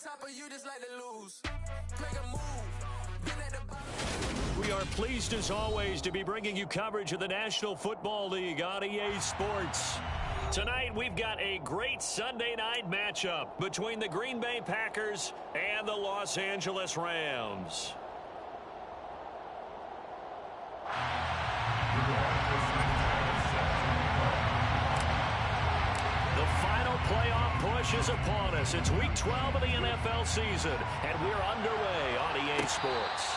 top, or you just like to lose. Make a move. Been at the bottom. We are pleased, as always, to be bringing you coverage of the National Football League on EA Sports. Tonight, we've got a great Sunday night matchup between the Green Bay Packers and the Los Angeles Rams. The final playoff push is upon us. It's Week 12 of the NFL season, and we're underway on EA Sports.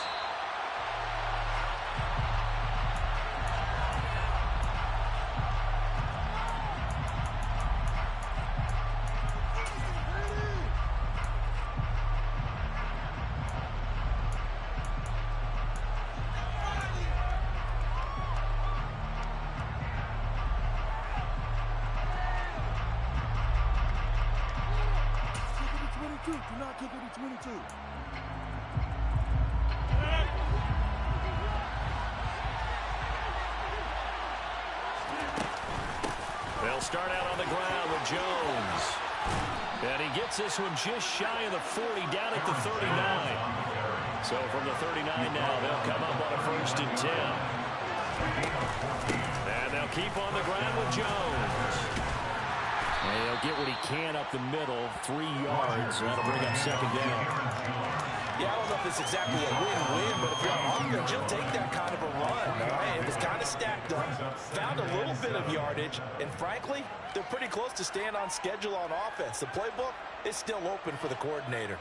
Do not kick it to 22. They'll start out on the ground with Jones. And he gets this one just shy of the 40, down at the 39. So from the 39 now, they'll come up on a 1st and 10. And they'll keep on the ground with Jones. And he'll get what he can up the middle, 3 yards. That'll bring up 2nd down. Yeah, I don't know if it's exactly a win-win, but if you're on offense, you'll take that kind of a run. All right? It was kind of stacked up, found a little bit of yardage, and frankly, they're pretty close to staying on schedule on offense. The playbook is still open for the coordinator.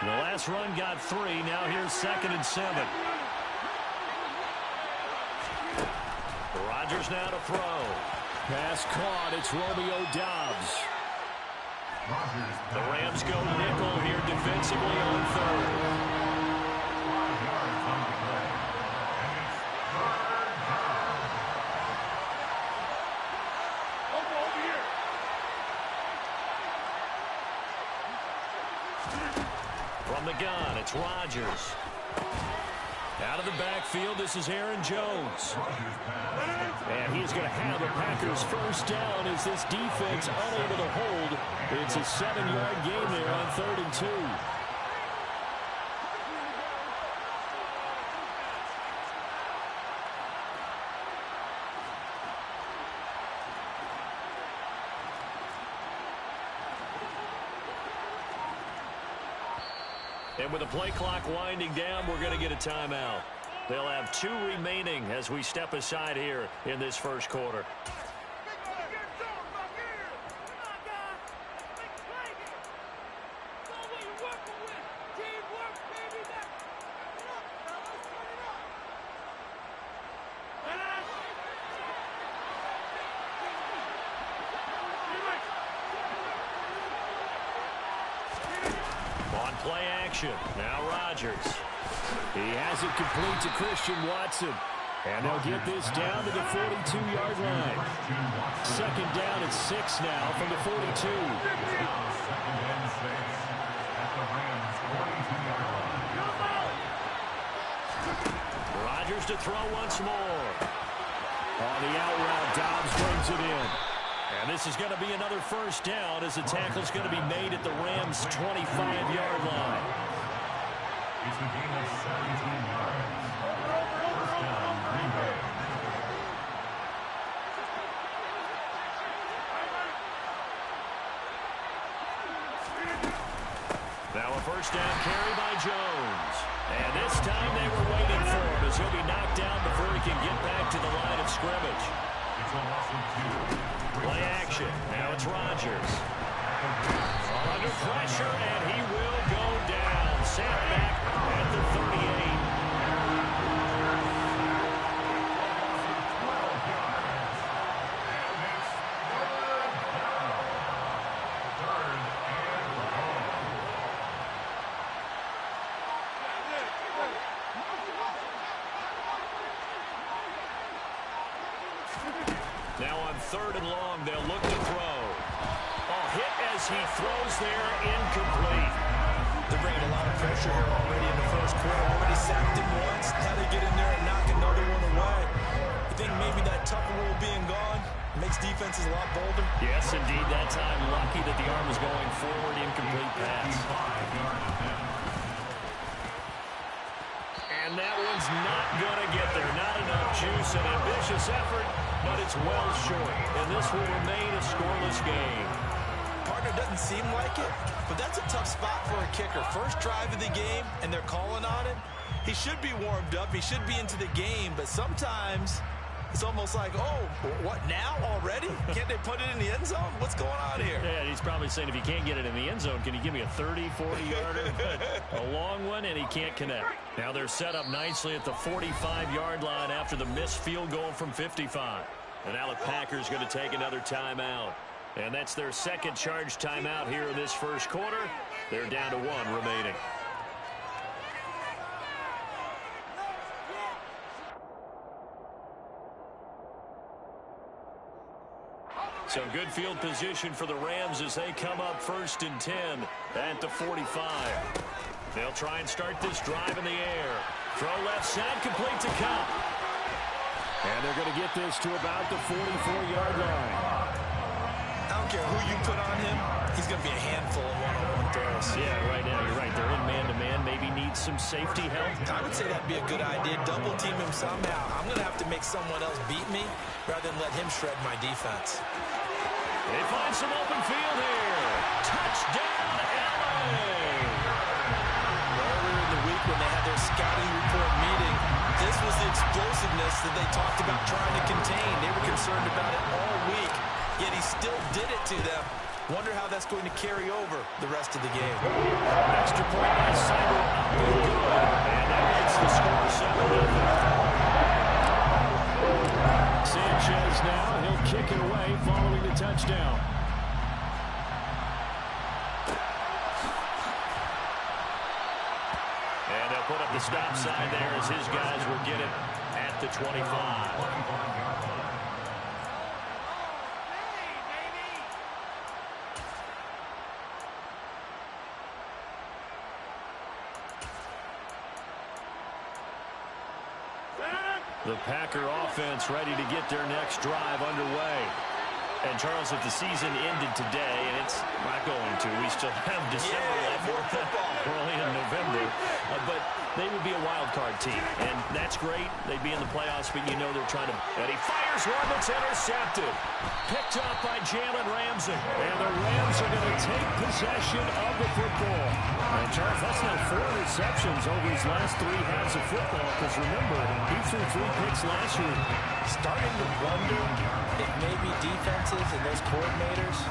The last run got 3. Now here's 2nd and 7. Rodgers now to throw. Pass caught. It's Romeo Doubs. The Rams go nickel here defensively on 3rd. From the gun, it's Rodgers. Out of the backfield, this is Aaron Jones. And he's going to have the Packers 1st down as this defense unable to hold. It's a 7-yard gain there on 3rd and 2. And with the play clock winding down, we're going to get a timeout. They'll have 2 remaining as we step aside here in this 1st quarter. Play action. Now Rodgers. He has it complete to Christian Watson. And they'll get this down to the 42-yard line. 2nd down and 6 now from the 42. Rodgers to throw once more. On the out route, Doubs brings it in. And this is going to be another 1st down as the tackle's going to be made at the Rams' 25-yard line. It's a gain of 17 yards. 1st down, Green Bay. Now a 1st down carry by Jones. And this time they were waiting for him as he'll be knocked down before he can get back to the line of scrimmage. It's a loss of 2. Play action. Now it's Rodgers. Under pressure, and he will go down. Set back at the 38. Now on 3rd and long, they'll look to throw. as he throws there incomplete. They're bringing a lot of pressure here already in the first quarter. Already sacked him once. Now they get in there and knock another one away. I think maybe that Tucker rule being gone makes defenses a lot bolder. Yes, indeed. That time, lucky that the arm was going forward. Incomplete pass. And that one's not going to get there. Not enough juice. An ambitious effort, but it's well short. And this will remain a scoreless game. Partner doesn't seem like it, but that's a tough spot for a kicker. First drive of the game, and they're calling on him. He should be warmed up. He should be into the game, but sometimes it's almost like, oh, what, now already? Can't they put it in the end zone? What's going on here? Yeah, he's probably saying, if you can't get it in the end zone, can you give me a 30, 40-yarder? A long one, and he can't connect. Now they're set up nicely at the 45-yard line after the missed field goal from 55. And now the Packers going to take another timeout. And that's their second charge timeout here in this first quarter. They're down to one remaining. So good field position for the Rams as they come up 1st and 10 at the 45. They'll try and start this drive in the air. Throw left side, complete to Cup. And they're going to get this to about the 44-yard line. I don't care who you put on him. He's going to be a handful of one-on-one throws. Yeah, right now, you're right. They're in man-to-man. Maybe needs some safety help. I would say that'd be a good idea. Double team him somehow. I'm going to have to make someone else beat me rather than let him shred my defense. They find some open field here. Touchdown, LA! Earlier in the week when they had their scouting report meeting, this was the explosiveness that they talked about trying to contain. They were concerned about it all week, yet he still did it to them. Wonder how that's going to carry over the rest of the game. Extra point by Cyber up and good. And that makes the score 7-0. Sanchez now, he'll kick it away following the touchdown. And they'll put up the stop sign there as his guys will get it at the 25. The Packer offense ready to get their next drive underway. And, Charles, if the season ended today, and it's not going to, we still have December left. We're only in November. But they would be a wild card team, and that's great. They'd be in the playoffs, but you know they're trying to. And he fires one that's intercepted. Picked up by Jalen Ramsey. And the Rams are going to take possession of the football. And, Charles, that's now 4 interceptions over his last 3 halves of football, because remember, he threw 3 picks last year. Starting to wonder if maybe defenses and those coordinators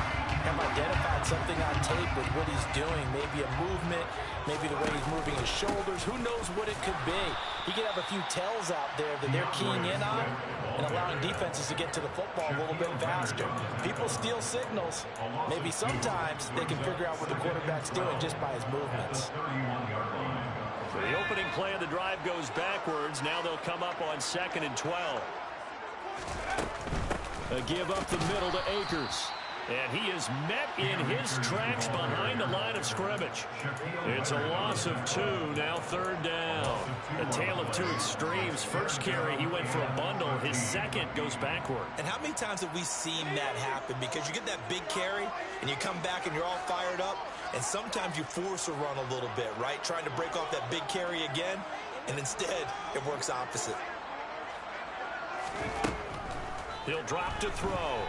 have identified something on tape with what he's doing. Maybe a movement, maybe the way he's moving his shoulders. Who knows what it could be? He could have a few tells out there that they're keying in on and allowing defenses to get to the football a little bit faster. People steal signals. Maybe sometimes they can figure out what the quarterback's doing just by his movements. So the opening play of the drive goes backwards. Now they'll come up on 2nd and 12. A give up the middle to Akers. And he is met in his tracks behind the line of scrimmage. It's a loss of 2, now 3rd down. A tale of 2 extremes. First carry, he went for a bundle. His second goes backward. And how many times have we seen that happen? Because you get that big carry, and you come back and you're all fired up, and sometimes you force a run a little bit, right? Trying to break off that big carry again, and instead, it works opposite. He'll drop to throw.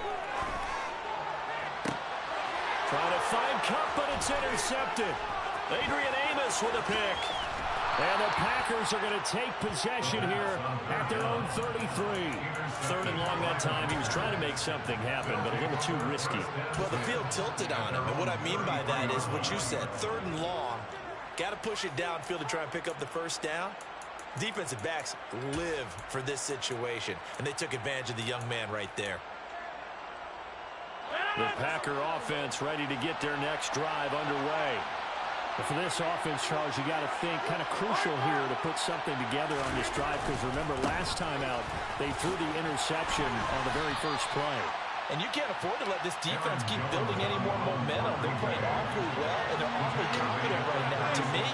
Trying to find Cup, but it's intercepted. Adrian Amos with a pick. And the Packers are going to take possession here at their own 33. 3rd and long that time. He was trying to make something happen, but a little too risky. Well, the field tilted on him, and what I mean by that is what you said, 3rd and long. Got to push it downfield to try and pick up the first down. Defensive backs live for this situation, and they took advantage of the young man right there. The Packer offense ready to get their next drive underway. But for this offense, Charles, you got to think kind of crucial here to put something together on this drive, because remember last time out, they threw the interception on the very first play. And you can't afford to let this defense keep building any more momentum. They're playing awfully well, and they're awfully confident right now. To me,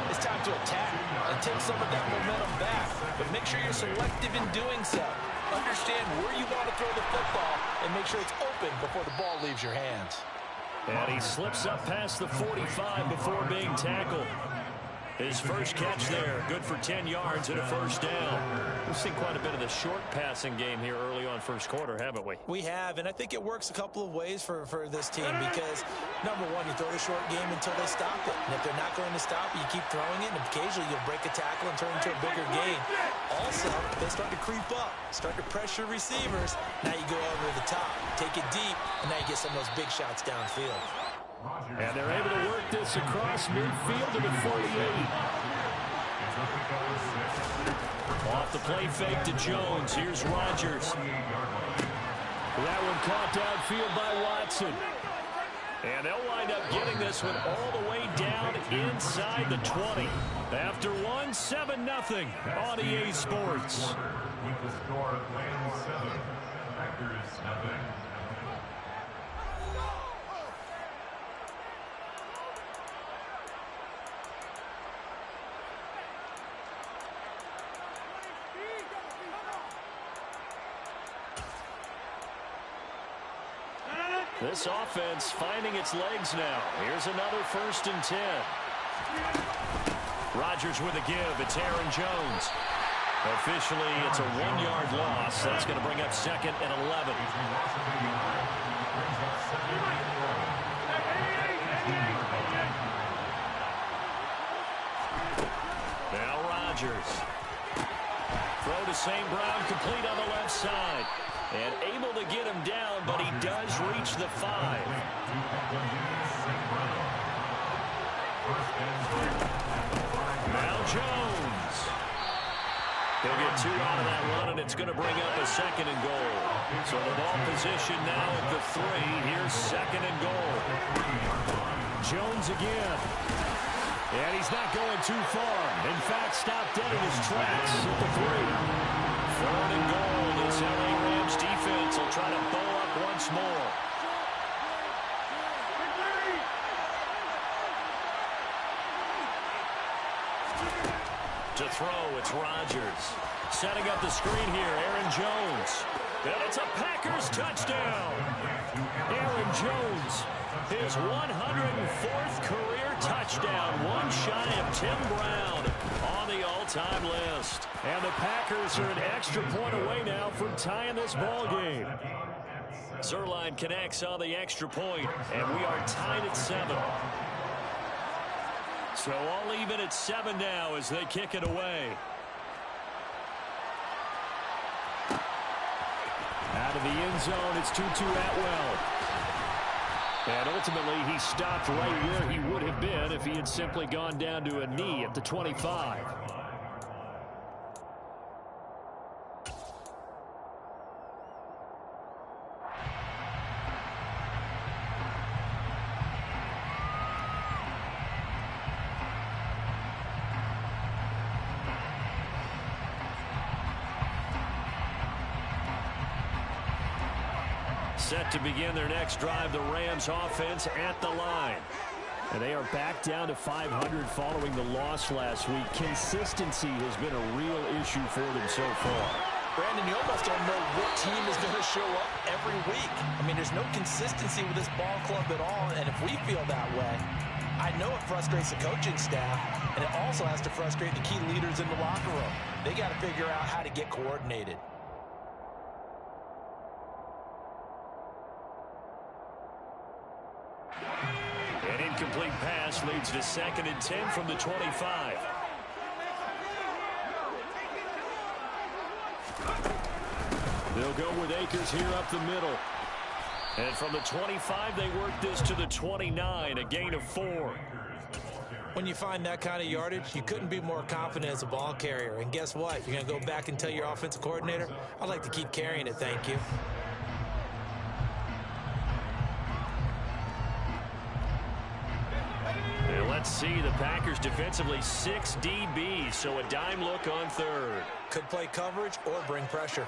it's time to attack and take some of that momentum back. But make sure you're selective in doing so. Understand where you want to throw the football and make sure it's open before the ball leaves your hands. And he slips up past the 45 before being tackled. His first catch there, good for 10 yards and a first down. We've seen quite a bit of the short passing game here early on first quarter, haven't we? We have, and I think it works a couple of ways for this team because, number one, you throw the short game until they stop it. And if they're not going to stop it, you keep throwing it, and occasionally you'll break a tackle and turn into a bigger gain. Also, they start to creep up, start to pressure receivers. Now you go over the top, take it deep, and now you get some of those big shots downfield. And they're able to work this across midfield to the 48. Off the play fake to Jones. Here's Rodgers. That one caught downfield by Watson. And they'll wind up getting this one all the way down inside the 20. After one, 7-0 on EA Sports. With the score of Rams 7, Packers 0. This offense finding its legs now. Here's another 1st and 10. Rodgers with a give. It's Aaron Jones. Officially, it's a 1-yard loss. That's going to bring up 2nd and 11. Now Rodgers. Throw to St. Brown, complete on the left side. And able to get him down, but he does reach the 5. Now Jones. He'll get 2 out of that run, and it's going to bring up a 2nd and goal. So the ball position now at the 3. Here's 2nd and goal. Jones again. And he's not going too far. In fact, stopped dead in his tracks at the 3. 4th and goal. This LA Rams defense will try to bow up once more. To throw, it's Rodgers. Setting up the screen here, Aaron Jones. And it's a Packers touchdown. Aaron Jones, his 104th career touchdown. One shy of Tim Brown on the all-time list. And the Packers are an extra point away now from tying this ball game. Zuerlein connects on the extra point, and we are tied at 7. So all even at 7 now as they kick it away. Out of the end zone, it's Tutu Atwell. And ultimately, he stopped right where he would have been if he had simply gone down to a knee at the 25. Set to begin their next drive, the Rams offense at the line. And they are back down to 500 following the loss last week. Consistency has been a real issue for them so far. Brandon, you almost don't know what team is going to show up every week. I mean, there's no consistency with this ball club at all, and if we feel that way, I know it frustrates the coaching staff, and it also has to frustrate the key leaders in the locker room. They got to figure out how to get coordinated. An incomplete pass leads to 2nd and 10 from the 25. They'll go with Akers here up the middle. And from the 25, they work this to the 29, a gain of 4. When you find that kind of yardage, you couldn't be more confident as a ball carrier. And guess what? You're going to go back and tell your offensive coordinator, I'd like to keep carrying it, thank you. And let's see, the Packers defensively 6 DBs, so a dime look on 3rd. Could play coverage or bring pressure.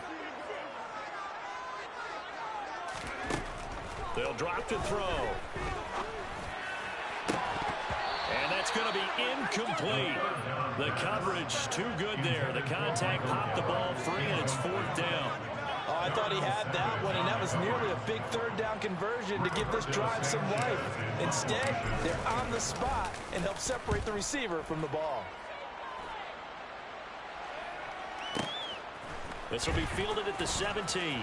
They'll drop to throw. And that's going to be incomplete. The coverage too good there. The contact popped the ball free, and it's 4th down. Oh, I thought he had that one, and that was nearly a big 3rd down conversion to give this drive some life. Instead, they're on the spot and help separate the receiver from the ball. This will be fielded at the 17.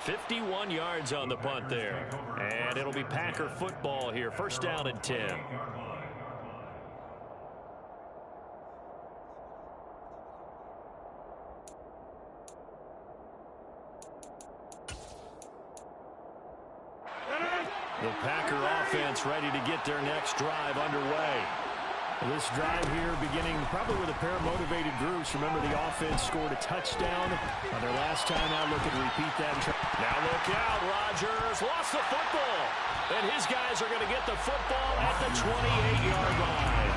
51 yards on the punt there. And it'll be Packer football here. 1st down and 10. The Packer offense ready to get their next drive underway. This drive here beginning probably with a pair of motivated groups. Remember, the offense scored a touchdown on their last time out. Looking to repeat that. Now look out. Rodgers lost the football. And his guys are going to get the football at the 28-yard line.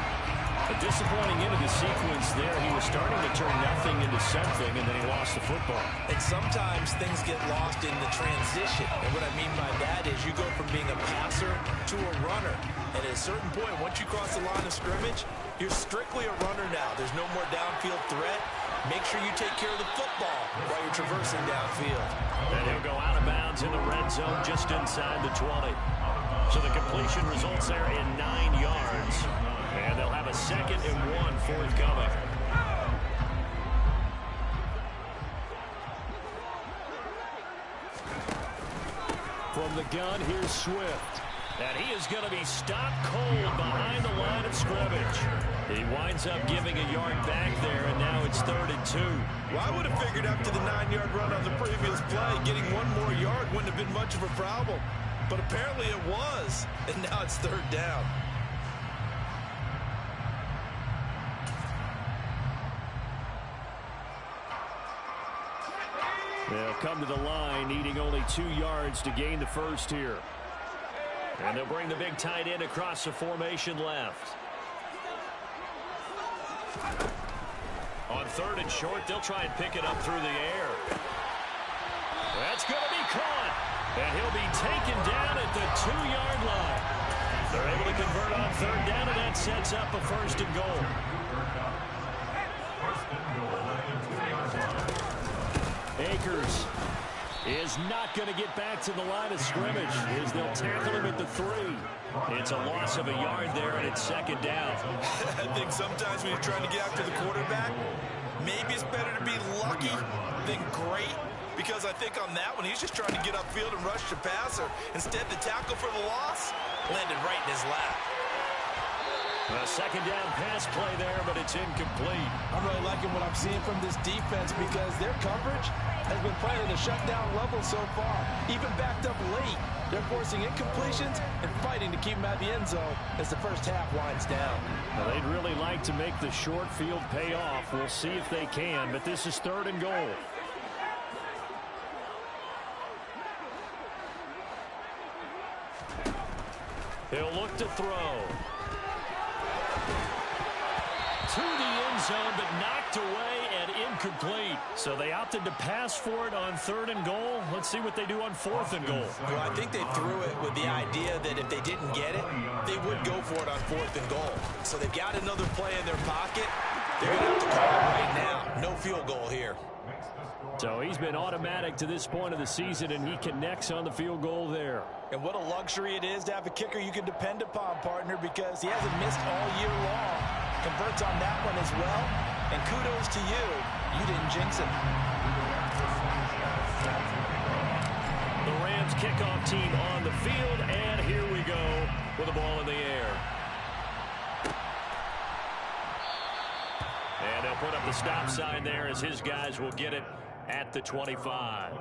A disappointing end of the sequence there. He was starting to turn nothing into something, and then he lost the football. And sometimes things get lost in the transition. And what I mean by that is you go from being a passer to a runner. And at a certain point, once you cross the line of scrimmage, you're strictly a runner now. There's no more downfield threat. Make sure you take care of the football while you're traversing downfield. And he'll go out of bounds in the red zone just inside the 20. So the completion results there in 9 yards. And they'll have a 2nd and 1 forthcoming. From the gun, here's Swift. And he is going to be stopped cold behind the line of scrimmage. He winds up giving a yard back there, and now it's 3rd and 2. Well, I would have figured after the 9-yard run on the previous play, getting 1 more yard wouldn't have been much of a problem. But apparently it was, and now it's 3rd down. They'll come to the line, needing only 2 yards to gain the first here. And they'll bring the big tight end across the formation left. On 3rd and short, they'll try and pick it up through the air. That's going to be caught. And he'll be taken down at the 2-yard line. They're able to convert on 3rd down, and that sets up a 1st and goal. Akers is not going to get back to the line of scrimmage as they'll tackle him at the 3. It's a loss of a yard there, and it's 2nd down. I think sometimes when you're trying to get after the quarterback, maybe it's better to be lucky than great. Because I think on that one, he's just trying to get upfield and rush the passer. Instead, the tackle for the loss landed right in his lap. A 2nd down pass play there, but it's incomplete. I'm really liking what I'm seeing from this defense because their coverage has been playing at a shutdown level so far. Even backed up late, they're forcing incompletions and fighting to keep them out of the end zone as the first half winds down. Well, they'd really like to make the short field pay off. We'll see if they can, but this is 3rd and goal. He'll look to throw. To the end zone, but knocked away and incomplete. So they opted to pass for it on 3rd and goal. Let's see what they do on 4th and goal. Well, I think they threw it with the idea that if they didn't get it, they would go for it on 4th and goal. So they've got another play in their pocket. They're going to have to call it right now. No field goal here. So he's been automatic to this point of the season, and he connects on the field goal there. And what a luxury it is to have a kicker you can depend upon, partner, because he hasn't missed all year long. Converts on that one as well. And kudos to you. You didn't jinx it. The Rams kickoff team on the field, and here we go with the ball in the air. And they'll put up the stop sign there as his guys will get it at the 25.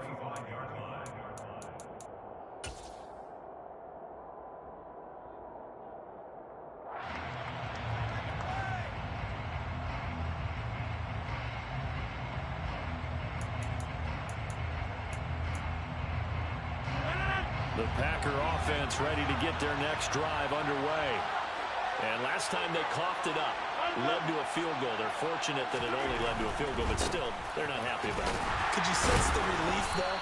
The Packer offense ready to get their next drive underway. And last time they coughed it up, led to a field goal. They're fortunate that it only led to a field goal, but still, they're not happy about it. Could you sense the relief, though,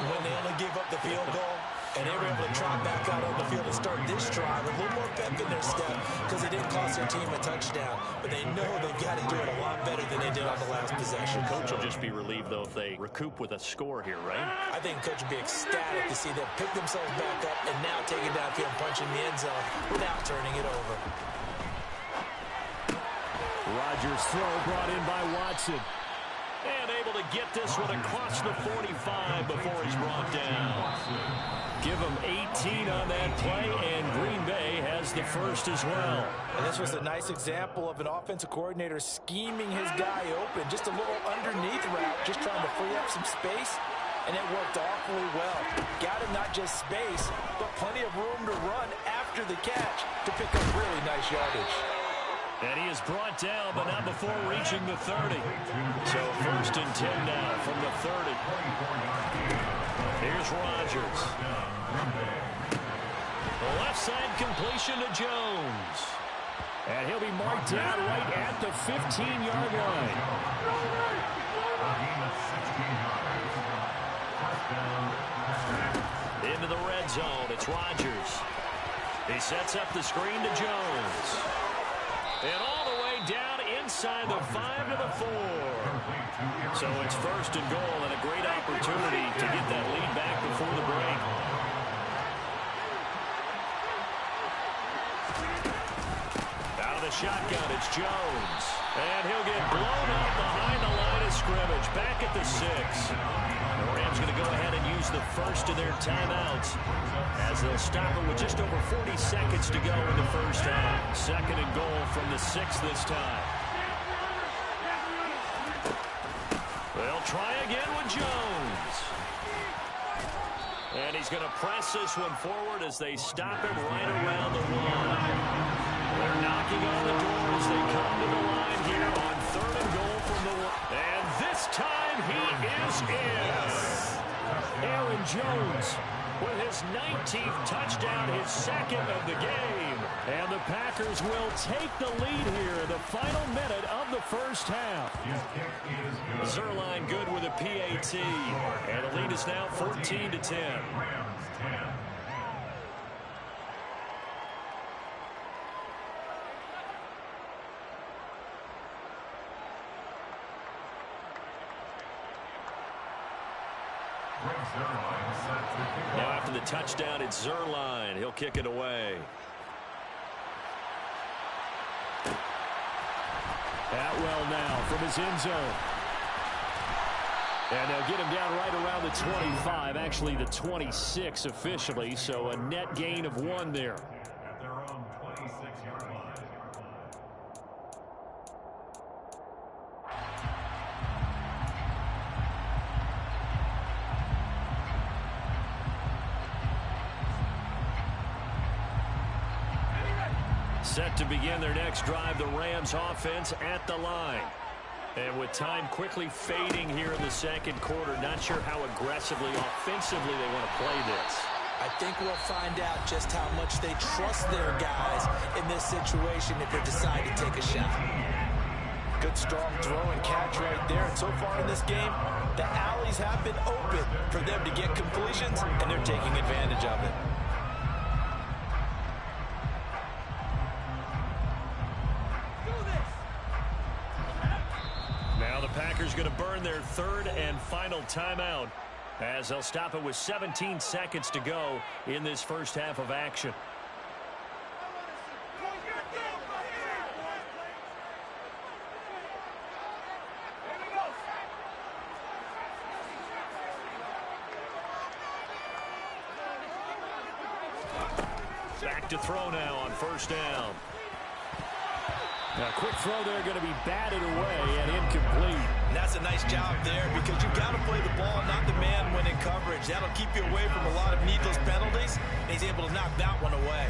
when they only gave up the field goal? And they were able to trot back out on the field and start this drive with a little more pep in their step because they didn't cost their team a touchdown. But they know they've got to do it a lot better than they did on the last possession. Coach will just be relieved, though, if they recoup with a score here, right? I think Coach will be ecstatic to see them pick themselves back up and now take it downfield and punch in the end zone without turning it over. Rodgers' throw brought in by Watson. And able to get this one across the 45 before he's brought down. Give him 18 on that play, and Green Bay has the first as well. And this was a nice example of an offensive coordinator scheming his guy open. Just a little underneath route, just trying to free up some space, and it worked awfully well. Got him not just space, but plenty of room to run after the catch to pick up really nice yardage. And he is brought down, but not before reaching the 30. So 1st and 10 now from the 30. Here's Rodgers. The left side completion to Jones. And he'll be marked down right at the 15-yard line. Into the red zone, it's Rodgers. He sets up the screen to Jones. And all the way down inside the 5 to the 4. So it's 1st and goal and a great opportunity to get that lead back before the break. Out of the shotgun, it's Jones. And he'll get blown up behind the line of scrimmage. Back at the 6. The Rams going to go ahead and use the first of their timeouts as they'll stop it with just over 40 seconds to go in the first half. 2nd and goal from the 6 this time. They'll try again with Jones. And he's going to press this one forward as they stop him right around the 1. They're knocking on the door as they come to the line here on 3rd and goal from the 1. And this time he is in. Aaron Jones with his 19th touchdown, his 2nd of the game. And the Packers will take the lead here in the final minute of the first half. Zuerlein good with a PAT. And the lead is now 14-10. Now after the touchdown, it's Zuerlein. He'll kick it away. Atwell now from his end zone. And they'll get him down right around the 25, actually the 26 officially, so a net gain of 1 there. At their own 26-yard line. Set to begin their next drive, the Rams offense at the line. And with time quickly fading here in the 2nd quarter, not sure how aggressively, offensively they want to play this. I think we'll find out just how much they trust their guys in this situation if they decide to take a shot. Good strong throw and catch right there. And so far in this game, the alleys have been open for them to get completions, and they're taking advantage of it. Now the Packers going to burn their 3rd and final timeout as they'll stop it with 17 seconds to go in this first half of action. Back to throw now on 1st down. Now, quick throw there going to be batted away and incomplete. And that's a nice job there because you've got to play the ball, not the man when in coverage. That'll keep you away from a lot of needless penalties, and he's able to knock that one away.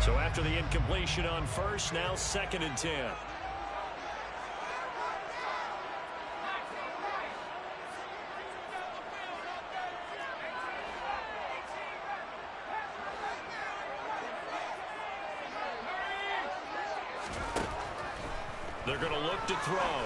So after the incompletion on 1st, now 2nd and 10. They're going to look to throw.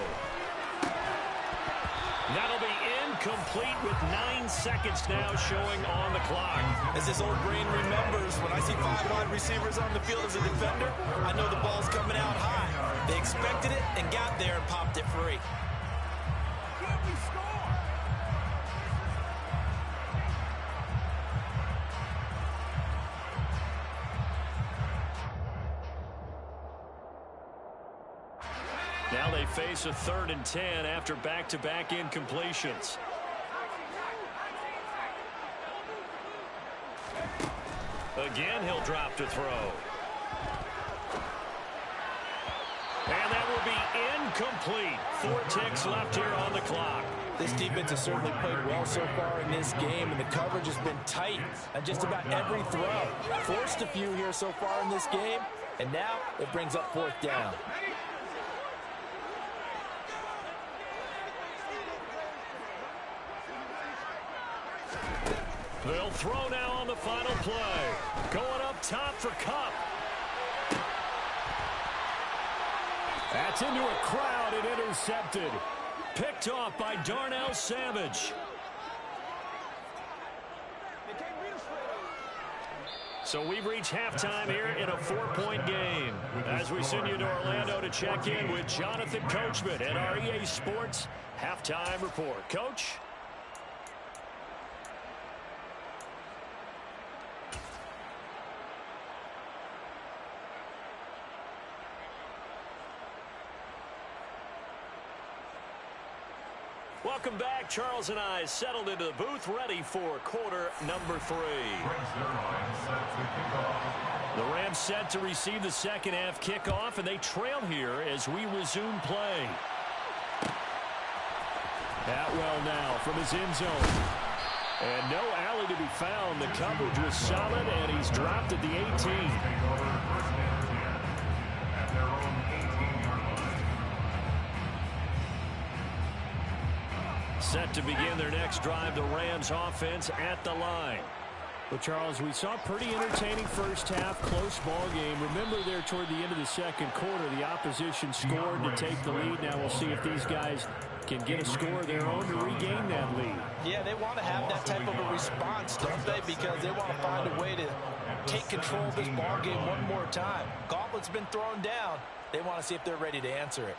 That'll be incomplete with 9 seconds now showing on the clock. As this old brain remembers, when I see 5 wide receivers on the field as a defender, I know the ball's coming out high. They expected it and got there and popped it free. Can we score? Now they face a 3rd and 10 after back-to-back incompletions. Again, he'll drop to throw. And that will be incomplete. 4 ticks left here on the clock. This defense has certainly played well so far in this game, and the coverage has been tight on just about every throw. Forced a few here so far in this game, and now it brings up 4th down. They'll throw now on the final play. Going up top for Kupp. That's into a crowd and intercepted. Picked off by Darnell Savage. So we've reached halftime here in a 4-point game. As we send you to Orlando to check in with Jonathan Coachman at our EA Sports Halftime Report. Coach? Welcome back. Charles and I settled into the booth, ready for quarter number 3. The Rams set to receive the second half kickoff, and they trail here as we resume play. Atwell now from his end zone. And no alley to be found. The coverage was solid, and he's dropped at the 18. Set to begin their next drive, the Rams offense at the line. Well, Charles, we saw a pretty entertaining first half, close ball game. Remember there toward the end of the second quarter, the opposition scored to take the lead. Now we'll see if these guys can get a score of their own to regain that lead. Yeah, they want to have that type of a response, don't they? Because they want to find a way to take control of this ball game one more time. Gauntlet's been thrown down. They want to see if they're ready to answer it.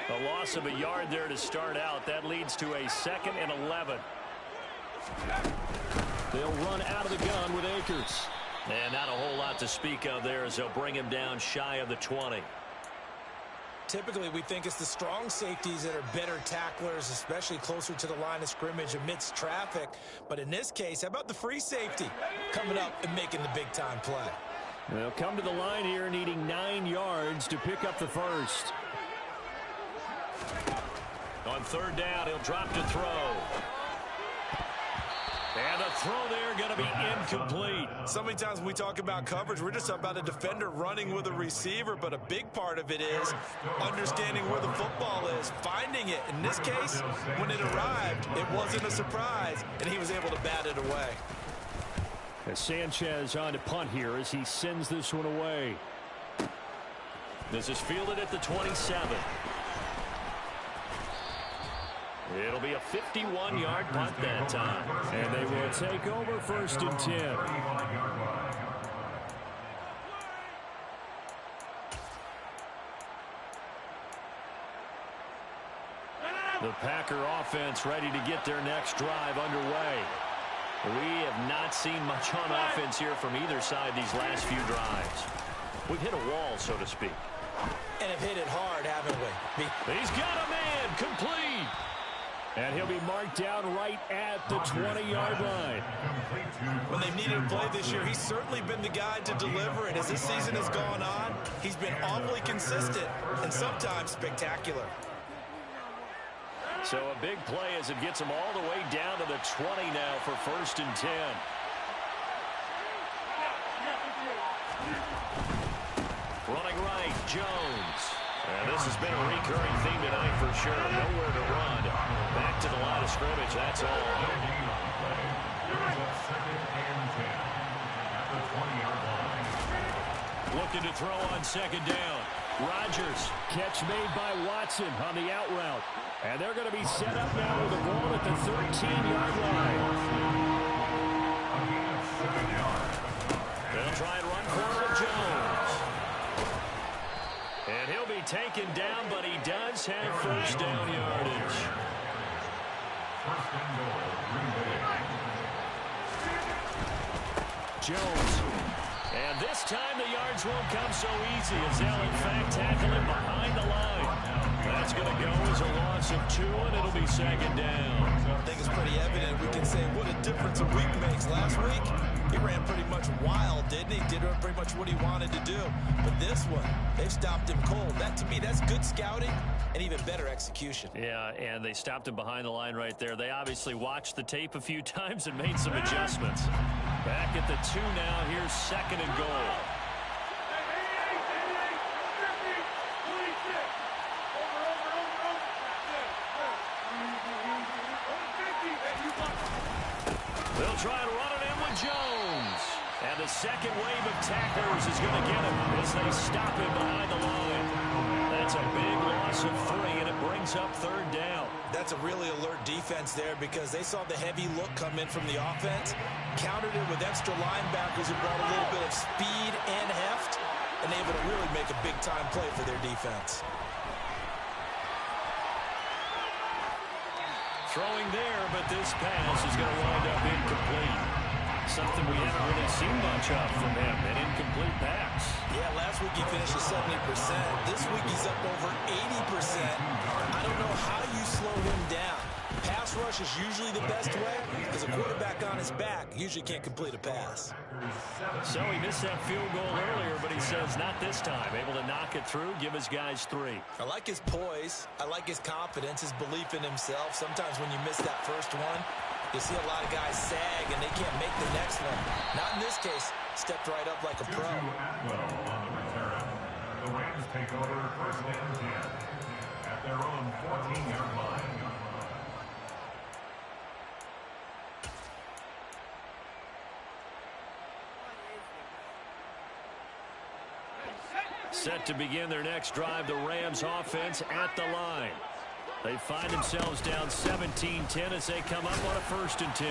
A loss of a yard there to start out. That leads to a 2nd and 11. They'll run out of the gun with Akers. And not a whole lot to speak of there as they'll bring him down shy of the 20. Typically, we think it's the strong safeties that are better tacklers, especially closer to the line of scrimmage amidst traffic. But in this case, how about the free safety coming up and making the big-time play? They'll come to the line here needing 9 yards to pick up the first. On 3rd down, he'll drop to throw. And the throw there going to be incomplete. So many times when we talk about coverage, we're just talking about a defender running with a receiver, but a big part of it is understanding where the football is, finding it. In this case, when it arrived, it wasn't a surprise, and he was able to bat it away. As Sanchez on to punt here as he sends this one away. This is fielded at the 27. It'll be a 51-yard punt that time. And they will take over 1st and 10. The Packer offense ready to get their next drive underway. We have not seen much on offense here from either side these last few drives. We've hit a wall, so to speak. And have hit it hard, haven't we? He's got a man, complete. And he'll be marked down right at the 20-yard line. When they've needed a play this year, he's certainly been the guy to deliver it. As this season has gone on, he's been awfully consistent and sometimes spectacular. So a big play as it gets him all the way down to the 20 now for 1st and 10. Running right, Jones. And this has been a recurring theme tonight for sure. Nowhere to run. Back to the line of scrimmage, that's all. Looking to throw on second down. Rodgers, catch made by Watson on the out route. And they're going to be set up now with the ball at the 13-yard line. They'll try and run for it with Jones. And he'll be taken down, but he does have first down yardage. Jones. And this time the yards won't come so easy as they'll in fact tackle him behind the line. That's going to go as a loss of 2, and it'll be second down. I think it's pretty evident. We can say what a difference a week makes. Last week, he ran pretty much wild, didn't he? Did pretty much what he wanted to do. But this one, they've stopped him cold. That, to me, that's good scouting and even better execution. Yeah, and they stopped him behind the line right there. They obviously watched the tape a few times and made some adjustments. Back at the 2 now. Here's second and goal. They'll try to run it in with Jones. And the second wave of tacklers is going to get him as they stop him behind the line. That's a big loss of 3, and it brings up third down. That's a really alert defense there because they saw the heavy look come in from the offense, countered it with extra linebackers who brought a little bit of speed and heft, and able to really make a big-time play for their defense. Throwing there, but this pass is going to wind up incomplete. Something we haven't really seen much of from him, an incomplete pass. Yeah, last week he finished at 70%. This week he's up over 80%. I don't know how you slow him down. Pass rush is usually the best way because a quarterback on his back usually can't complete a pass. So he missed that field goal earlier, but he says not this time. Able to knock it through, give his guys 3. I like his poise. I like his confidence, his belief in himself. Sometimes when you miss that first one, you see a lot of guys sag and they can't make the next one. Not in this case. Stepped right up like a pro. The Rams take over first and 10 at their own 14-yard line. Set to begin their next drive, the Rams offense at the line. They find themselves down 17-10 as they come up on a first and 10.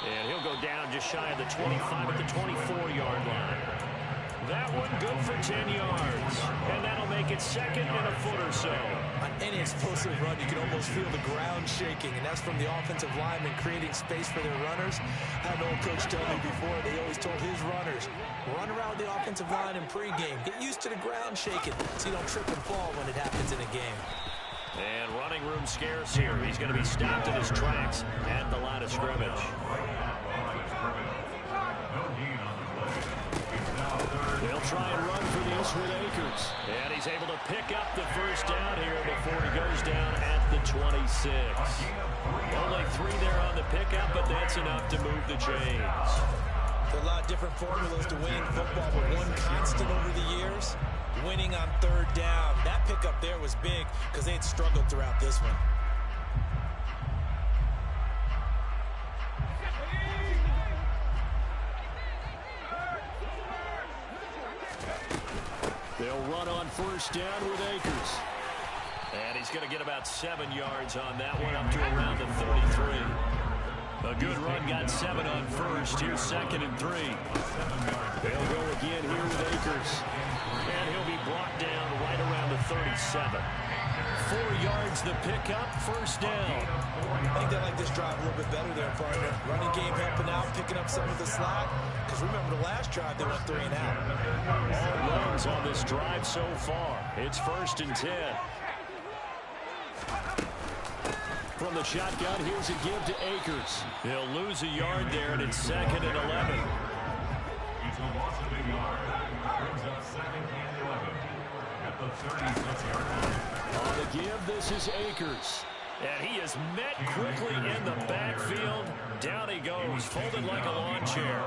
And he'll go down just shy of the 25 at the 24-yard line. That one good for 10 yards. And that'll make it second and a foot or so. On any explosive run, you can almost feel the ground shaking, and that's from the offensive linemen creating space for their runners. I had an old coach tell me before, they always told his runners, run around the offensive line in pregame. Get used to the ground shaking so you don't trip and fall when it happens in a game. And running room scarce here. He's going to be stopped in his tracks at the line of scrimmage. They'll try and run for this with Akers. And he's able to pick up the first down here before he goes down at the 26. Only 3 there on the pickup, but that's enough to move the chains. There are a lot of different formulas to winning football, but one constant over the years, winning on third down. That pickup there was big because they had struggled throughout this one. They'll run on first down with Akers. And he's going to get about 7 yards on that one, up to around the 33. A good run, got 7 on first. Here's second and 3. They'll go again here with Akers. And he'll be brought down right around the 37. 4 yards the pickup, first down. I think they like this drive a little bit better there, partner. Running game helping out, picking up some of the slack. Because remember the last drive, they went 3 and out. All runs on this drive so far. It's first and 10. From the shotgun, here's a give to Akers. He'll lose a yard there, and it's second and 11. It's a loss of a yard. Brings up second and 11 at the 36-yard line. On the give, this is Akers. And he is met quickly in the backfield. Down he goes, folded like a lawn chair.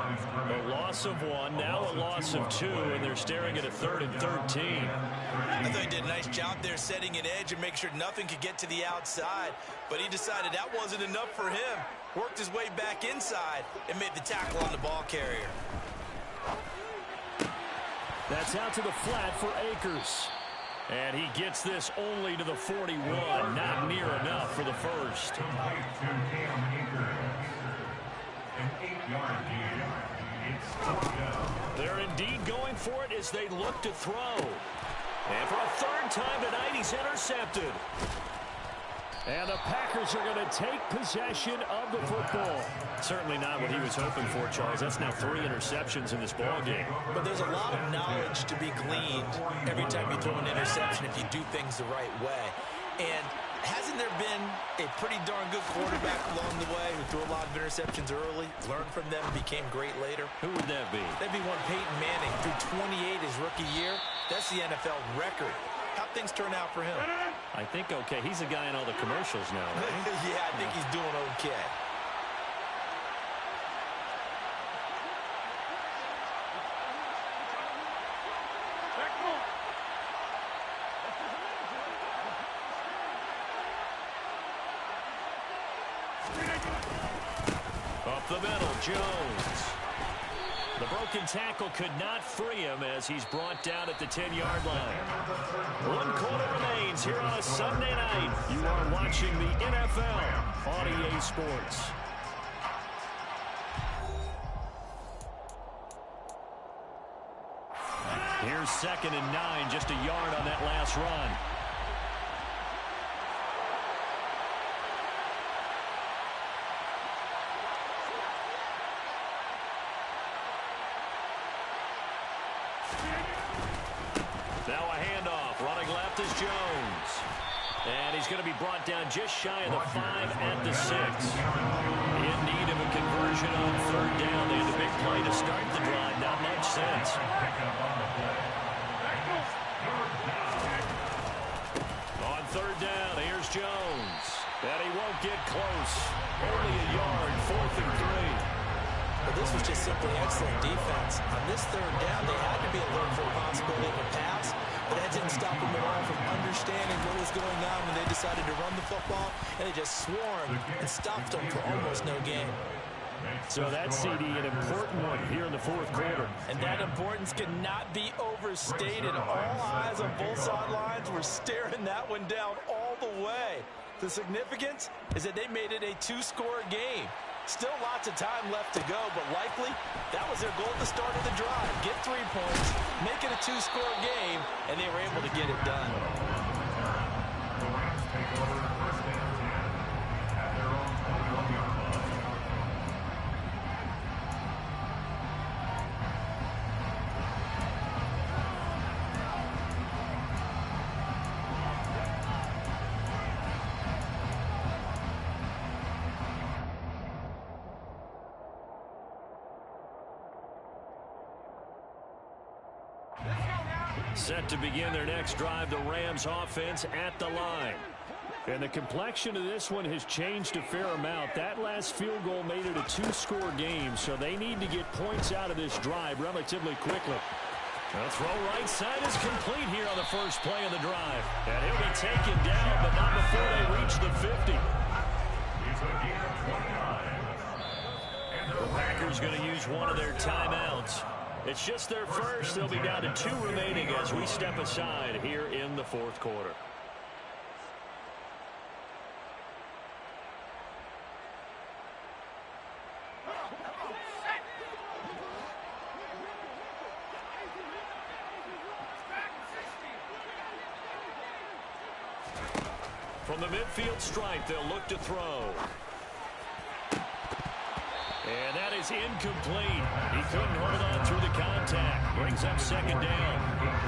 A loss of 1, now a loss of 2, and they're staring at a 3rd and 13. I thought he did a nice job there setting an edge and make sure nothing could get to the outside. But he decided that wasn't enough for him. Worked his way back inside and made the tackle on the ball carrier. That's out to the flat for Akers. And he gets this only to the 41. Not near enough for the first. Complete to Cam Akers. An 8-yard gain. It's fourth down. They're indeed going for it as they look to throw. And for a third time tonight, he's intercepted. And the Packers are going to take possession of the football. Certainly not what he was hoping for, Charles. That's now 3 interceptions in this ball game. But there's a lot of knowledge to be gleaned every time you throw an interception if you do things the right way. And hasn't there been a pretty darn good quarterback along the way who threw a lot of interceptions early, learned from them, became great later? Who would that be? That'd be one Peyton Manning. Threw 28 his rookie year. That's the NFL record. How'd things turn out for him? I think okay. He's a guy in all the commercials now, right? Yeah, I think he's doing okay. Up the middle, Jones. The broken tackle could not free him as he's brought down at the 10-yard line. 1 quarter remains here on a Sunday night. You are watching the NFL on EA Sports. Here's 2nd and 9, just a yard on that last run. Now a handoff. Running left is Jones. And he's going to be brought down just shy of the 5 at the 6. In need of a conversion on 3rd down. They had a big play to start the drive. Not much sense. On 3rd down, here's Jones. And he won't get close. Only a yard, 4th and 3. But this was just simply excellent defense. On this 3rd down, they had to be alert for a possibility of a pass, but that didn't stop them at all from understanding what was going on when they decided to run the football, and they just swarmed and stopped them for almost no gain. So that CD, an important one here in the 4th quarter. And that importance cannot be overstated. All eyes on both sidelines were staring that one down all the way. The significance is that they made it a 2-score game. Still lots of time left to go, but likely that was their goal at the start of the drive. Get 3 points, make it a 2-score game, and they were able to get it done. The Rams take over 1st and 10 at their own 21-yard line. Set to begin their next drive, the Rams offense at the line. And the complexion of this one has changed a fair amount. That last field goal made it a 2-score game, so they need to get points out of this drive relatively quickly. The throw right side is complete here on the first play of the drive. And he'll be taken down, but not before they reach the 50. It's a gain of 29. The Packers going to use one of their timeouts. It's just their first. They'll be down to 2 remaining as we step aside here in the 4th quarter. From the midfield stripe, they'll look to throw. And that is incomplete. He couldn't hold on through the contact. Brings up 2nd down.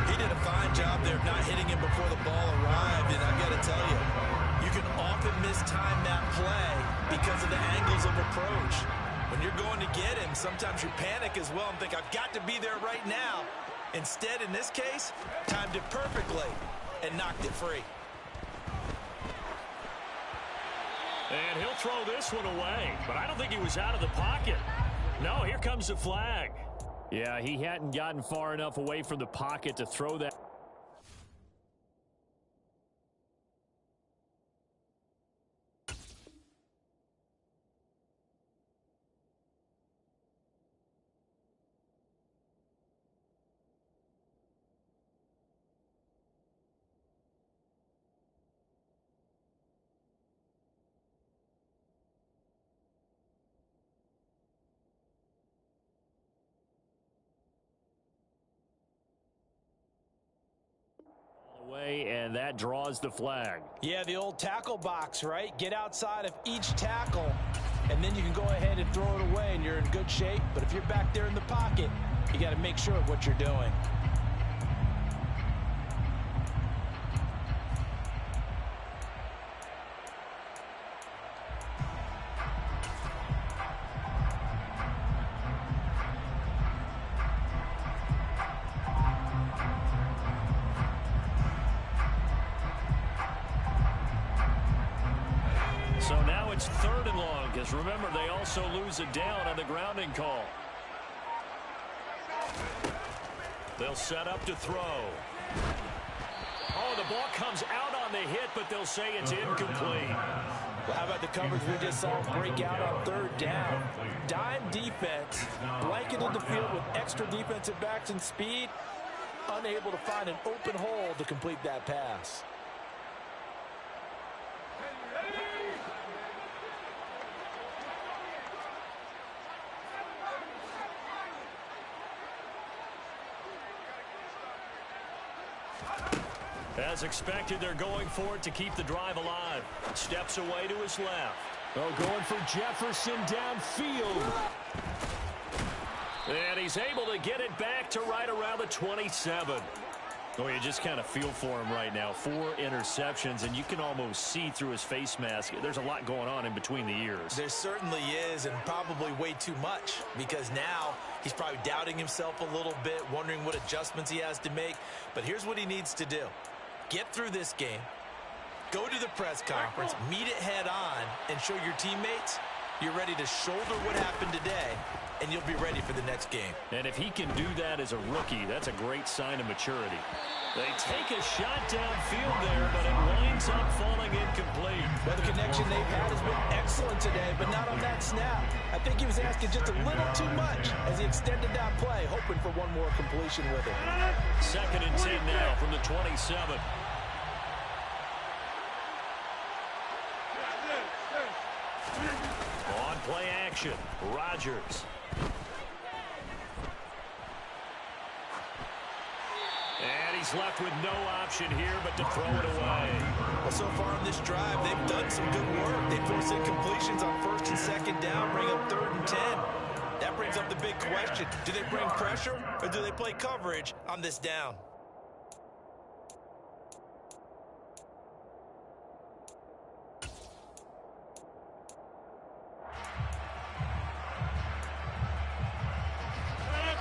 He did a fine job there of not hitting him before the ball arrived, and I've got to tell you, you can often mistime that play because of the angles of approach. When you're going to get him, sometimes you panic as well and think, I've got to be there right now. Instead, in this case, timed it perfectly and knocked it free. And he'll throw this one away, but I don't think he was out of the pocket. No, here comes the flag. Yeah, he hadn't gotten far enough away from the pocket to throw that. play, and that draws the flag. Yeah, the old tackle box, right? Get outside of each tackle, and then you can go ahead and throw it away, and you're in good shape. But if you're back there in the pocket, you got to make sure of what you're doing. So now it's 3rd and long, because remember, they also lose a down on the grounding call. They'll set up to throw. Oh, the ball comes out on the hit, but they'll say it's incomplete. Well, how about the coverage we just saw break out on 3rd down? Dime defense, blanketed the field with extra defensive backs and speed, unable to find an open hole to complete that pass. As expected, they're going for it to keep the drive alive. Steps away to his left. Oh, going for Jefferson downfield. And he's able to get it back to right around the 27. Oh, you just kind of feel for him right now. 4 interceptions, and you can almost see through his face mask. There's a lot going on in between the ears. There certainly is, and probably way too much, because now he's probably doubting himself a little bit, wondering what adjustments he has to make. But here's what he needs to do. Get through this game, go to the press conference, meet it head on, and show your teammates you're ready to shoulder what happened today, and you'll be ready for the next game. And if he can do that as a rookie, that's a great sign of maturity. They take a shot downfield there, but it winds up falling incomplete. Well, the connection they've had has been excellent today, but not on that snap. I think he was asking just a little too much as he extended that play, hoping for one more completion with it. 2nd and 10 now from the 27. On play action, Rodgers. And he's left with no option here but to throw it away. Well, so far on this drive, they've done some good work. They force incompletions on 1st and 2nd down, bring up 3rd and 10. That brings up the big question. Do they bring pressure or do they play coverage on this down?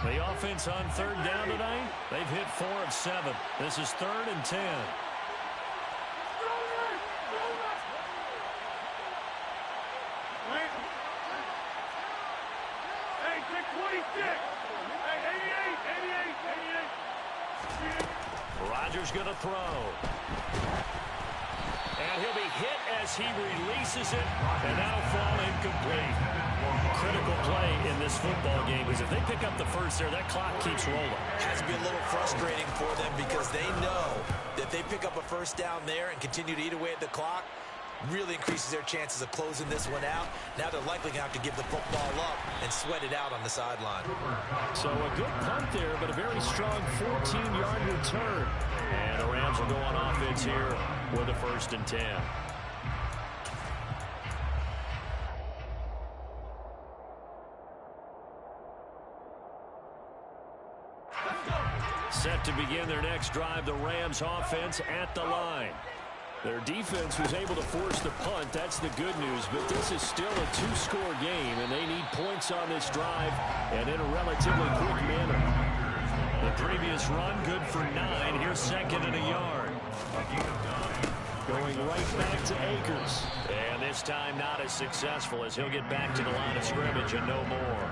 The offense on 3rd down tonight, they've hit 4 of 7. This is 3rd and 10. Hey, pick 26. Hey, 88. Rodgers going to throw. And he'll be hit as he releases it, and that'll fall incomplete. Critical play in this football game because if they pick up the first there, that clock keeps rolling. Has to be a little frustrating for them because they know that they pick up a 1st down there and continue to eat away at the clock, really increases their chances of closing this one out. Now they're likely going to have to give the football up and sweat it out on the sideline. So a good punt there, but a very strong 14-yard return. And the Rams will go on offense here with a 1st and 10. Set to begin their next drive, the Rams offense at the line. Their defense was able to force the punt. That's the good news, but this is still a 2-score game, and they need points on this drive and in a relatively quick manner. The previous run, good for 9. Here's 2nd and a yard. Going right back to Akers. And this time not as successful as he'll get back to the line of scrimmage and no more.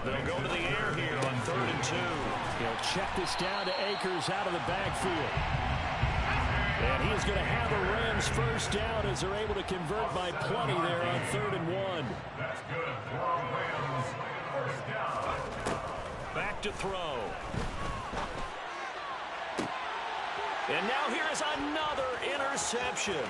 They'll go to the air here on 3rd and 2. He'll check this down to Akers out of the backfield. And he is going to have a Rams 1st down as they're able to convert by plenty there on 3rd and 1. That's good for Rams. 1st down. Back to throw. And now here's another interception.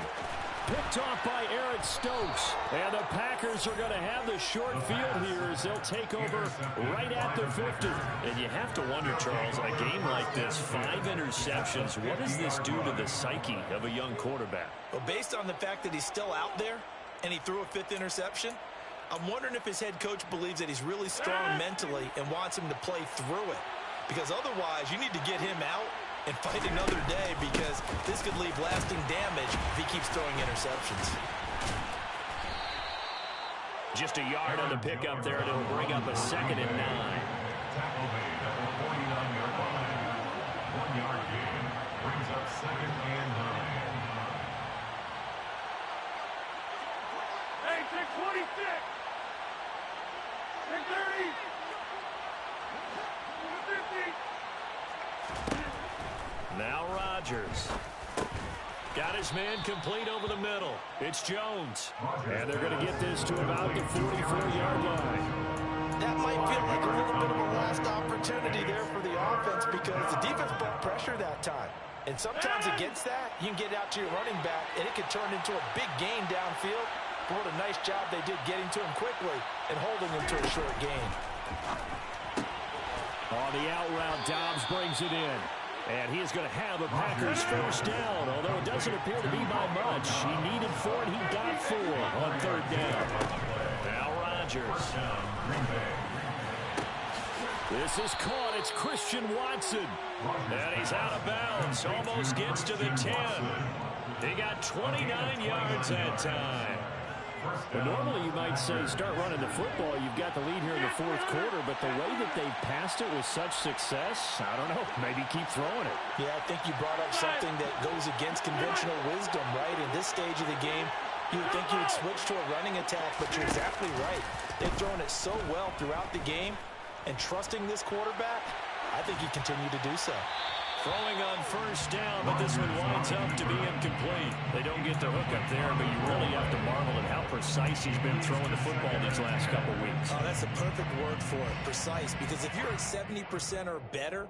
picked off by Eric Stokes. And the Packers are going to have the short field here as they'll take over right at the 50. And you have to wonder, Charles, in a game like this, 5 interceptions, what does this do to the psyche of a young quarterback? Well, based on the fact that he's still out there and he threw a 5th interception, I'm wondering if his head coach believes that he's really strong mentally and wants him to play through it. Because otherwise, you need to get him out and fight another day, because this could leave lasting damage if he keeps throwing interceptions. Just a yard on the pickup there, and it'll bring up a 2nd and 9. Tackle made at the 49-yard line. 1-yard gain brings up 2nd and 9. Hey, take 26. Take 30. 50. Now Rodgers. Got his man complete over the middle. It's Jones. And they're going to get this to about the 44-yard line. That might feel like a little bit of a last opportunity there for the offense, because the defense brought pressure that time. And sometimes against that, you can get out to your running back, and it could turn into a big gain downfield. But what a nice job they did getting to him quickly and holding him to a short gain. On the out route, Dobbs brings it in. And he is going to have a Packers first down, although it doesn't appear to be by much. He needed 4, and he got 4 on 3rd down. Now Rodgers. This is caught. It's Christian Watson. And he's out of bounds. Almost gets to the 10. He got 29 yards that time. But normally you might say start running the football. You've got the lead here in the 4th quarter, but the way that they've passed it with such success, I don't know, maybe keep throwing it. Yeah, I think you brought up something that goes against conventional wisdom, right? In this stage of the game, you would think you would switch to a running attack, but you're exactly right. They've thrown it so well throughout the game, and trusting this quarterback, I think you continue to do so. Throwing on first down, but this one winds up to be incomplete. They don't get the hook up there, but you really have to marvel at how precise he's been throwing the football these last couple weeks. Oh, that's the perfect word for it, precise, because if you're at 70% or better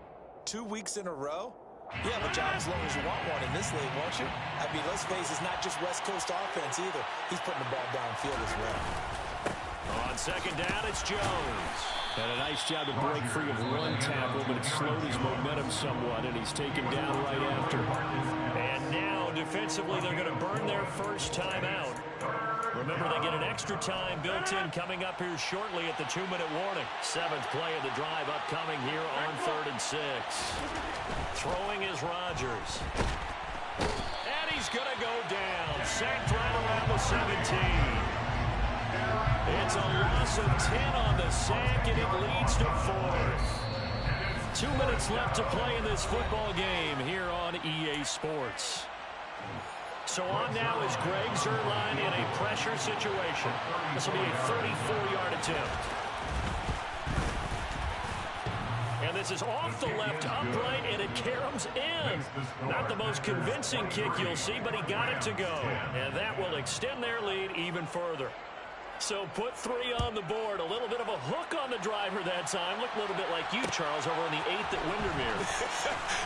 2 weeks in a row, you have a job as long as you want one in this league, won't you? I mean, let's face it, it's not just West Coast offense either. He's putting the ball downfield as well. On 2nd down, it's Jones. And a nice job to break free of one tackle, but it slowed his momentum somewhat, and he's taken down right after. And now, defensively, they're going to burn their first time out. Remember, they get an extra time built in coming up here shortly at the 2-minute warning. 7th play of the drive upcoming here on 3rd and 6. Throwing is Rodgers. And he's going to go down. Sacked right around the 17. It's a loss of 10 on the sack, and it leads to 4th. 2 minutes left to play in this football game here on EA Sports. So on now is Greg Zuerlein in a pressure situation. This will be a 34-yard attempt. And this is off the left upright, and it caroms in. Not the most convincing kick you'll see, but he got it to go. And that will extend their lead even further. So put 3 on the board. A little bit of a hook on the driver that time. Looked a little bit like you, Charles, over on the 8th at Windermere.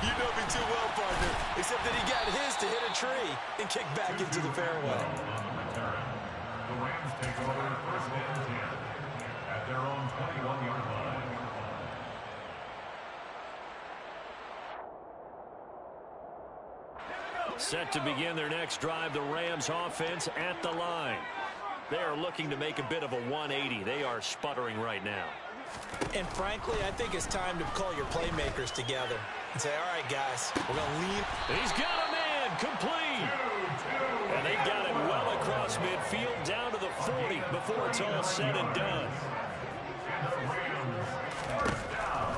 You know me too well, partner. Except that he got his to hit a tree and kick back into the fairway. The Rams take over 1st and 10 at their own 21-yard line. Set to begin their next drive, the Rams offense at the line. They are looking to make a bit of a 180. They are sputtering right now. And frankly, I think it's time to call your playmakers together and say, all right, guys, we're going to lean. He's got a man complete. And they got him well across midfield down to the 40 before it's all said and done.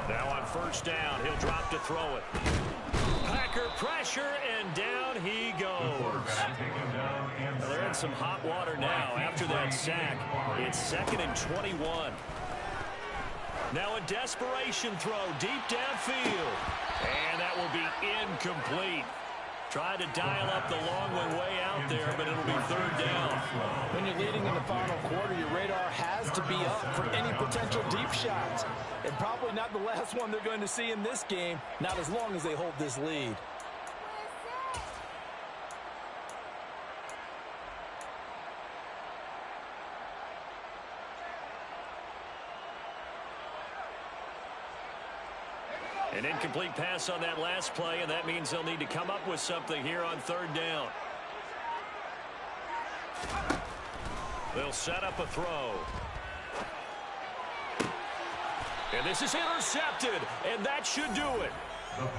Now on first down, he'll drop to throw it. Packer pressure, and down he goes. Well, they're in some hot water now after that sack. It's 2nd and 21. Now a desperation throw deep downfield. And that will be incomplete. Tried to dial up the long way out there, but it'll be 3rd down. When you're leading in the final quarter, your radar has to be up for any potential deep shots. And probably not the last one they're going to see in this game, not as long as they hold this lead. An incomplete pass on that last play, and that means they'll need to come up with something here on third down. They'll set up a throw. And this is intercepted, and that should do it.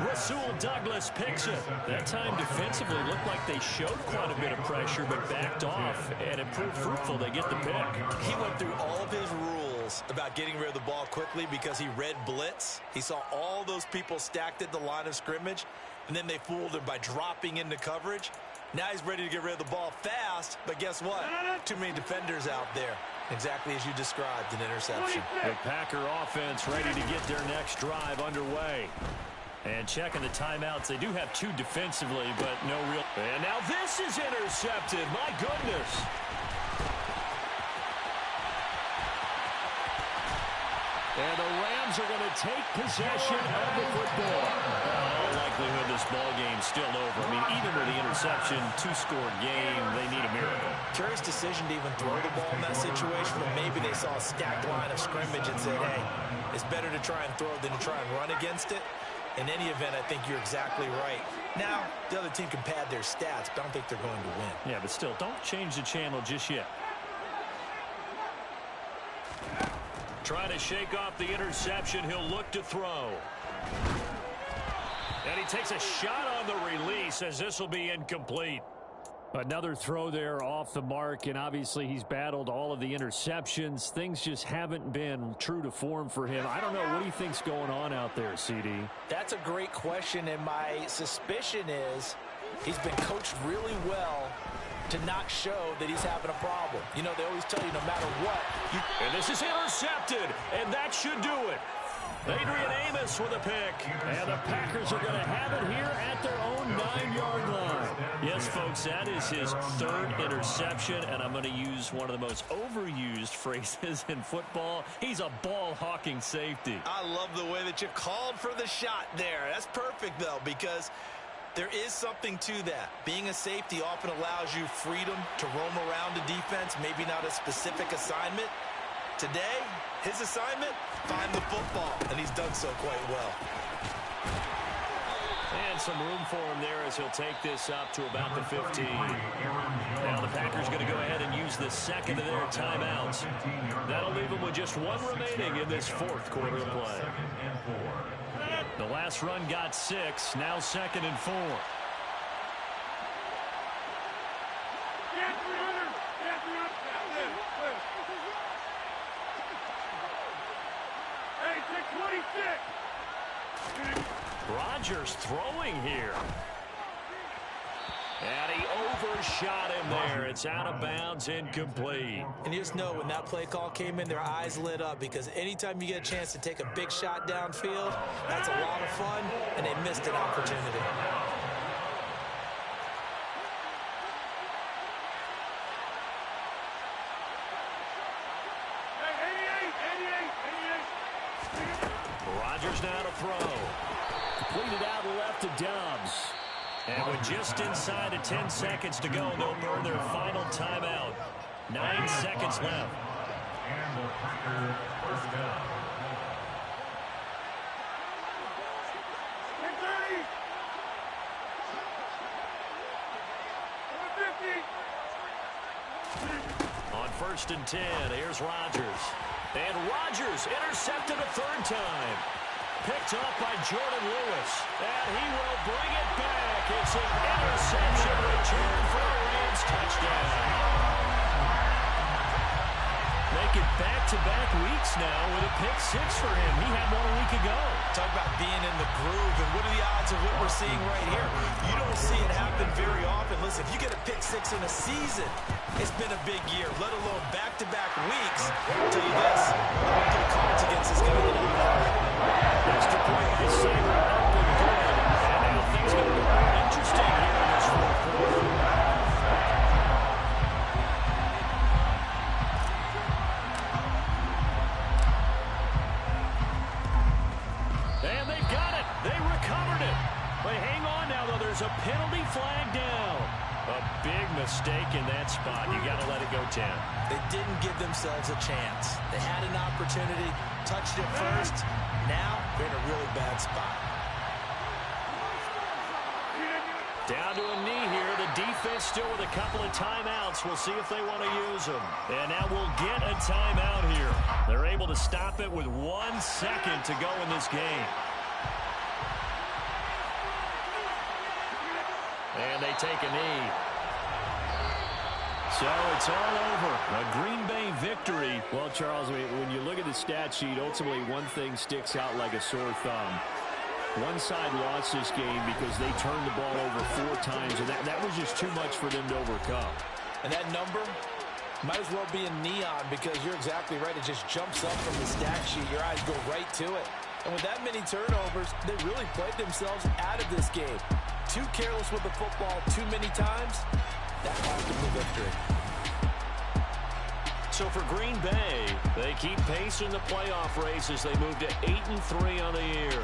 Rasul Douglas picks it. That time defensively looked like they showed quite a bit of pressure but backed off, and it proved fruitful. They get the pick. He went through all of his rules about getting rid of the ball quickly because he read blitz. He saw all those people stacked at the line of scrimmage, and then they fooled him by dropping into coverage. Now he's ready to get rid of the ball fast, but guess what? Too many defenders out there. Exactly as you described, an interception. The Packer offense ready to get their next drive underway. And checking the timeouts, they do have two defensively, but no real. And now this is intercepted. My goodness. And the Rams are going to take possession of the football. In all likelihood, this ball game's still over. I mean, even with the interception, two-score game, they need a miracle. Curious decision to even throw the ball in that situation, but maybe they saw a stacked line of scrimmage and said, hey, it's better to try and throw than to try and run against it. In any event, I think you're exactly right. Now, the other team can pad their stats, but I don't think they're going to win. Yeah, but still, don't change the channel just yet. Trying to shake off the interception. He'll look to throw. And he takes a shot on the release as this will be incomplete. Another throw there off the mark, and obviously he's battled all of the interceptions. Things just haven't been true to form for him. I don't know. What do you think's going on out there, CD? That's a great question, and my suspicion is he's been coached really well to not show that he's having a problem. You know, they always tell you no matter what. And this is intercepted, and that should do it. Adrian Amos with a pick. And the Packers are going to have it here at their own 9-yard line. Yes, folks, that is his third interception, and I'm going to use one of the most overused phrases in football. He's a ball-hawking safety. I love the way that you called for the shot there. That's perfect, though, because there is something to that. Being a safety often allows you freedom to roam around the defense, maybe not a specific assignment. Today, his assignment, find the football, and he's done so quite well. And some room for him there as he'll take this up to about the 15. Now the Packers going to go ahead and use the second of their timeouts. That'll leave them with just one remaining in this fourth quarter of play. The last run got 6, now 2nd and 4. Rodgers throwing here. And he overshot him there. It's out of bounds, incomplete. And you just know when that play call came in, their eyes lit up because anytime you get a chance to take a big shot downfield, that's a lot of fun, and they missed an opportunity. Rodgers now to throw. Completed out left to Dobbs. And with just inside of 10 seconds to go, they'll burn their final timeout. 9 seconds left. And the Packers first down. On 1st and 10, here's Rodgers. And Rodgers intercepted a third time. Picked up by Jordan Lewis. And he will bring it back. It's an interception return for a Rams touchdown. Making back-to-back weeks now with a pick 6 for him. He had 1 week ago. Talk about being in the groove, and what are the odds of what we're seeing right here? You don't see it happen very often. Listen, if you get a pick 6 in a season, it's been a big year, let alone back-to-back weeks. I'll tell you this, I went to the cards against this guy tonight. Extra point receiver up and good. And now things are going to be interesting here in this fourth quarter. And they've got it. They recovered it. But hang on now, though. There's a penalty flag down. A big mistake in that spot. You got to let it go 10. They didn't give themselves a chance. They had an opportunity, touched it first. Now they're in a really bad spot. Down to a knee here. The defense still with a couple of timeouts. We'll see if they want to use them. And now we'll get a timeout here. They're able to stop it with 1 second to go in this game. And they take a knee. So it's all over. A Green Bay victory. Well, Charles, when you look at the stat sheet, ultimately one thing sticks out like a sore thumb. One side lost this game because they turned the ball over 4 times, and that was just too much for them to overcome. And that number might as well be in neon because you're exactly right. It just jumps up from the stat sheet. Your eyes go right to it. And with that many turnovers, they really played themselves out of this game. Too careless with the football too many times. That cost them the victory. So for Green Bay, they keep pace in the playoff race as they move to 8-3 on the year.